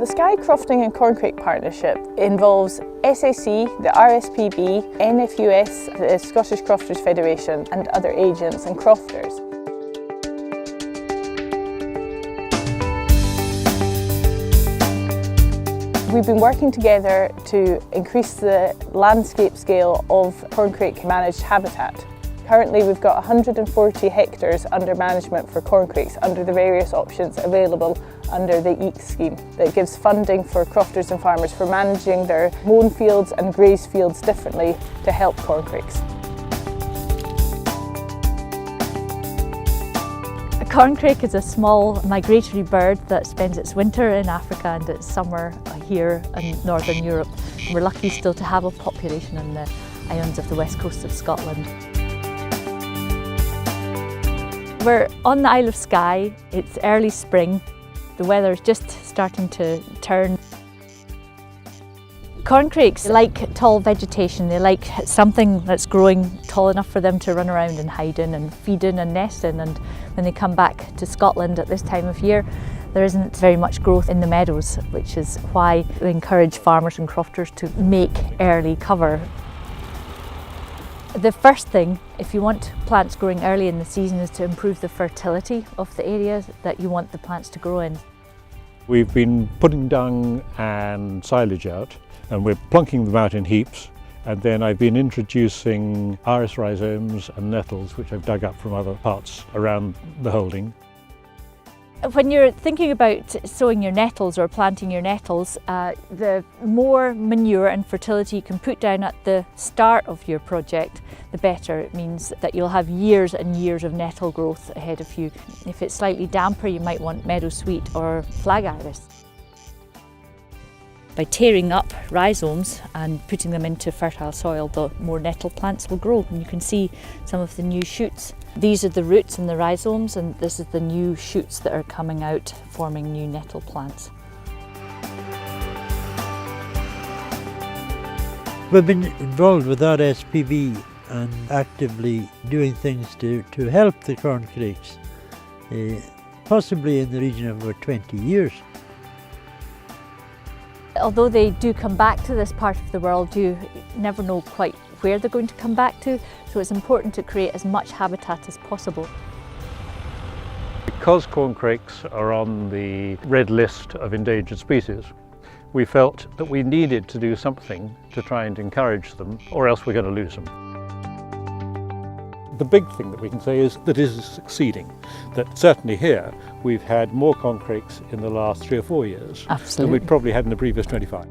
The Skye Crofting and Corncrake partnership involves SAC, the RSPB, NFUS, the Scottish Crofters Federation and other agents and crofters. We've been working together to increase the landscape scale of Corncrake managed habitat. Currently we've got 140 hectares under management for corncrakes under the various options available under the EAT scheme that gives funding for crofters and farmers for managing their mown fields and graze fields differently to help corncrakes. A corncrake is a small migratory bird that spends its winter in Africa and its summer here in Northern Europe. We're lucky still to have a population in the islands of the west coast of Scotland. We're on the Isle of Skye. It's early spring. The weather's just starting to turn. Corncrakes like tall vegetation. They like something that's growing tall enough for them to run around and hide in and feed in and nest in. And when they come back to Scotland at this time of year, there isn't very much growth in the meadows, which is why we encourage farmers and crofters to make early cover. The first thing, if you want plants growing early in the season, is to improve the fertility of the area that you want the plants to grow in. We've been putting dung and silage out, and we're plunking them out in heaps, and then I've been introducing iris rhizomes and nettles, which I've dug up from other parts around the holding. When you're thinking about sowing your nettles or planting your nettles, the more manure and fertility you can put down at the start of your project, the better. It means that you'll have years and years of nettle growth ahead of you. If it's slightly damper, you might want meadowsweet or flag iris. By tearing up rhizomes and putting them into fertile soil, the more nettle plants will grow, and you can see some of the new shoots. These are the roots and the rhizomes, and this is the new shoots that are coming out, forming new nettle plants. We've been involved with RSPB and actively doing things to help the corncrakes, possibly in the region of over 20 years. Although they do come back to this part of the world, you never know quite where they're going to come back to, so it's important to create as much habitat as possible. Because corncrakes are on the red list of endangered species, we felt that we needed to do something to try and encourage them, or else we're going to lose them. The big thing that we can say is that it is succeeding. That certainly here we've had more corncrakes in the last 3 or 4 years Absolutely. than we'd probably had in the previous 25.